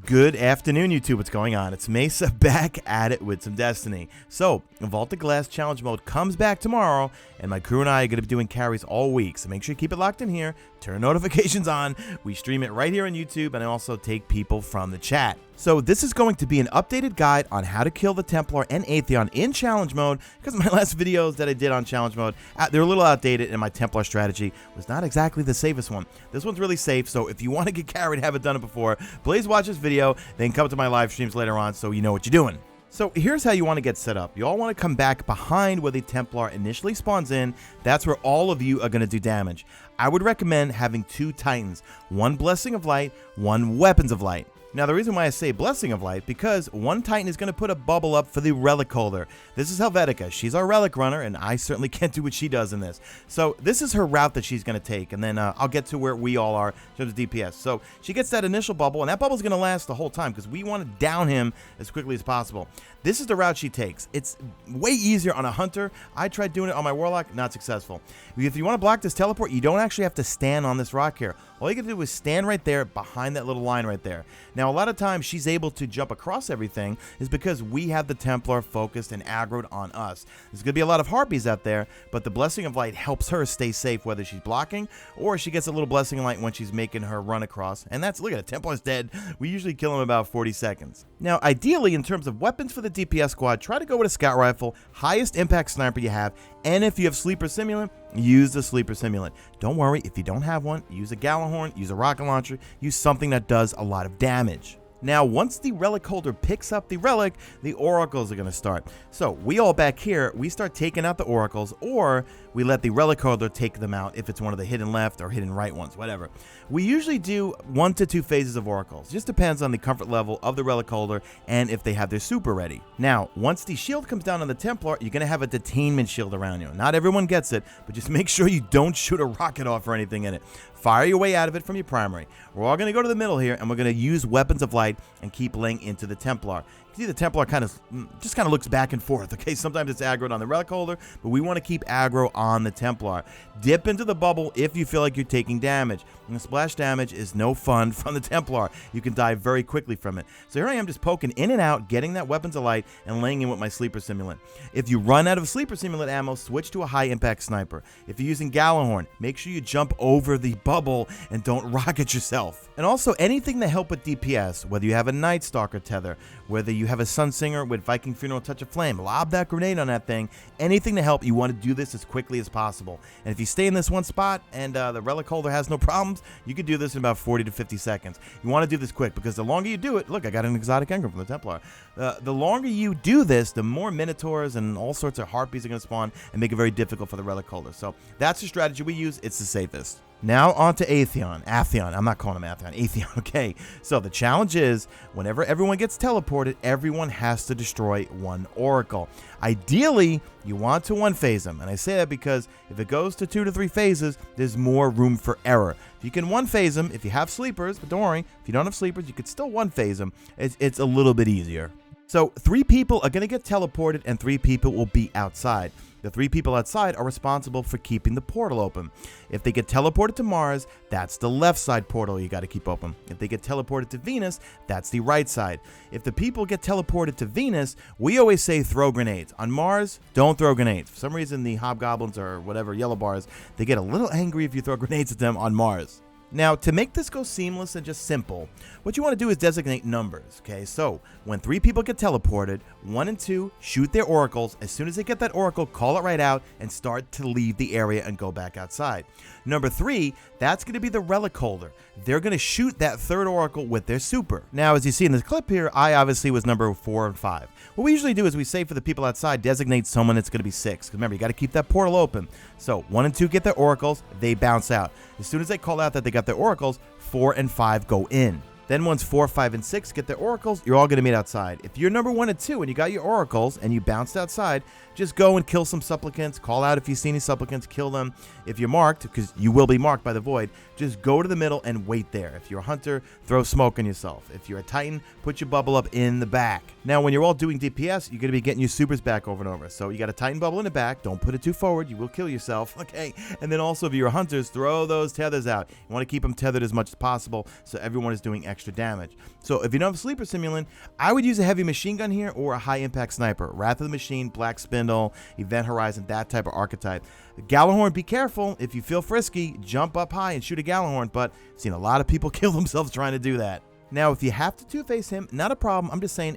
Good afternoon, YouTube. What's going on? It's Mesa back at it with some Destiny. So, Vault Glass Challenge Mode comes back tomorrow, and my crew and I are going to be doing carries all week. So make sure you keep it locked in here, turn notifications on. We stream it right here on YouTube, and I also take people from the chat. So this is going to be an updated guide on how to kill the Templar and Atheon in Challenge Mode, because my last videos that I did on Challenge Mode, they're a little outdated, and my Templar strategy was not exactly the safest one. This one's really safe, so if you want to get carried, haven't done it before, please watch this video, then come to my live streams later on so you know what you're doing. So here's how you want to get set up. You all want to come back behind where the Templar initially spawns in. That's where all of you are going to do damage. I would recommend having 2 Titans, one Blessing of Light, one Weapons of Light. Now, the reason why I say Blessing of Light, because one Titan is going to put a bubble up for the Relic Holder. This is Helvetica. She's our Relic Runner, and I certainly can't do what she does in this. So this is her route that she's going to take, and then I'll get to where we all are in terms of DPS. So she gets that initial bubble, and that bubble is going to last the whole time, because we want to down him as quickly as possible. This is the route she takes. It's way easier on a Hunter. I tried doing it on my Warlock, not successful. If you want to block this teleport, you don't actually have to stand on this rock here. All you got to do is stand right there behind that little line right there. Now, a lot of times she's able to jump across everything is because we have the Templar focused and aggroed on us. There's going to be a lot of Harpies out there, but the Blessing of Light helps her stay safe, whether she's blocking or she gets a little Blessing of Light when she's making her run across. And that's, look at it, Templar's dead. We usually kill him in about 40 seconds. Now, ideally, in terms of weapons for the DPS squad, try to go with a Scout Rifle, highest impact sniper you have, and if you have Sleeper Simulant, use the Sleeper Simulant. Don't worry, if you don't have one, use a Gallahorn, use a rocket launcher, use something that does a lot of damage. Now, once the Relic Holder picks up the Relic, the Oracles are going to start. So, we all back here, we start taking out the Oracles, or we let the Relic Holder take them out if it's one of the hidden left or hidden right ones, whatever. We usually do 1 to 2 phases of Oracles. Just depends on the comfort level of the Relic Holder and if they have their super ready. Now, once the shield comes down on the Templar, you're going to have a detainment shield around you. Not everyone gets it, but just make sure you don't shoot a rocket off or anything in it. Fire your way out of it from your primary. We're all going to go to the middle here, and we're going to use Weapons of Light and keep laying into the Templar. You see the Templar just kind of looks back and forth, okay? Sometimes it's aggroed on the Relic Holder, but we want to keep aggro on the Templar. Dip into the bubble if you feel like you're taking damage. And the splash damage is no fun from the Templar. You can die very quickly from it. So here I am just poking in and out, getting that Weapons of Light, and laying in with my Sleeper Simulant. If you run out of Sleeper Simulant ammo, switch to a high-impact sniper. If you're using Gallahorn, make sure you jump over the bubble and don't rocket yourself. And also, anything to help with DPS, whether you have a Night Stalker tether, whether you have a Sunsinger with Viking Funeral Touch of Flame, lob that grenade on that thing, anything to help, you want to do this as quickly as possible. And if you stay in this one spot and the Relic Holder has no problems, you can do this in about 40 to 50 seconds. You want to do this quick, because the longer you do it, look, I got an exotic engram from the Templar. The longer you do this, the more Minotaurs and all sorts of Harpies are going to spawn and make it very difficult for the Relic Holder. So that's the strategy we use. It's the safest. Now on to Atheon. I'm not calling him Atheon, okay? So the challenge is, whenever everyone gets teleported, everyone has to destroy 1 Oracle. Ideally, you want to 1-phase them, and I say that because if it goes to 2 to 3 phases, there's more room for error. If you can 1-phase them, if you have sleepers, but don't worry, if you don't have sleepers, you could still 1-phase them. It's a little bit easier. So 3 people are going to get teleported, and 3 people will be outside. The 3 people outside are responsible for keeping the portal open. If they get teleported to Mars, that's the left side portal you got to keep open. If they get teleported to Venus, that's the right side. If the people get teleported to Venus, we always say throw grenades. On Mars, don't throw grenades. For some reason, the hobgoblins or whatever, yellow bars, they get a little angry if you throw grenades at them on Mars. Now, to make this go seamless and just simple, what you want to do is designate numbers, okay? So, when 3 people get teleported, 1 and 2 shoot their oracles. As soon as they get that oracle, call it right out and start to leave the area and go back outside. Number 3, that's going to be the Relic Holder. They're going to shoot that 3rd oracle with their super. Now, as you see in this clip here, I obviously was number 4 and 5. What we usually do is we say for the people outside, designate someone that's going to be 6. Because remember, you got to keep that portal open. So 1 and 2 get their oracles, they bounce out. As soon as they call out that they got their oracles, 4 and 5 go in. Then once 4, 5, and 6 get their oracles, you're all going to meet outside. If you're number 1 and 2 and you got your oracles and you bounced outside, just go and kill some supplicants. Call out if you see any supplicants, kill them. If you're marked, because you will be marked by the void, just go to the middle and wait there. If you're a hunter, throw smoke on yourself. If you're a titan, put your bubble up in the back. Now, when you're all doing DPS, you're going to be getting your supers back over and over. So you got a titan bubble in the back. Don't put it too forward. You will kill yourself. Okay. And then also, if you're hunters, throw those tethers out. You want to keep them tethered as much as possible so everyone is doing extra extra damage. So if you don't have Sleeper Simulant, I would use a heavy machine gun here or a high impact sniper. Wrath of the Machine, Black Spindle, Event Horizon, that type of archetype. Gallahorn, be careful. If you feel frisky, jump up high and shoot a Gallahorn, but I've seen a lot of people kill themselves trying to do that. Now, if you have to two-face him, not a problem. I'm just saying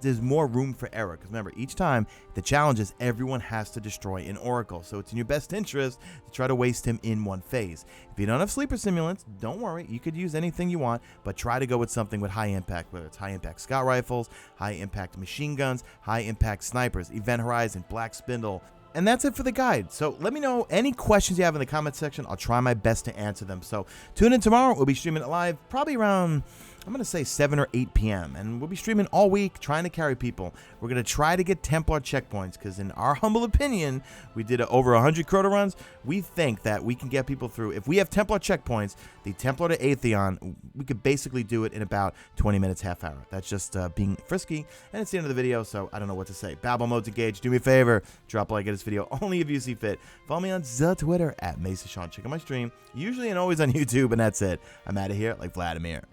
there's more room for error. Because remember, each time, the challenge is everyone has to destroy an Oracle. So it's in your best interest to try to waste him in one phase. If you don't have Sleeper Simulants, don't worry. You could use anything you want, but try to go with something with high impact, whether it's high impact scout rifles, high impact machine guns, high impact snipers, Event Horizon, Black Spindle. And that's it for the guide. So let me know any questions you have in the comment section. I'll try my best to answer them. So tune in tomorrow. We'll be streaming it live probably around, I'm going to say 7 or 8 p.m. And we'll be streaming all week, trying to carry people. We're going to try to get Templar checkpoints because in our humble opinion, we did over 100 Crota runs. We think that we can get people through. If we have Templar checkpoints, the Templar to Atheon, we could basically do it in about 20 minutes, half hour. That's just being frisky. And it's the end of the video, so I don't know what to say. Babel mode's engaged. Do me a favor. Drop a like at this video only if you see fit. Follow me on the Twitter at Mesa Sean. Check out my stream. Usually and always on YouTube, and that's it. I'm out of here like Vladimir.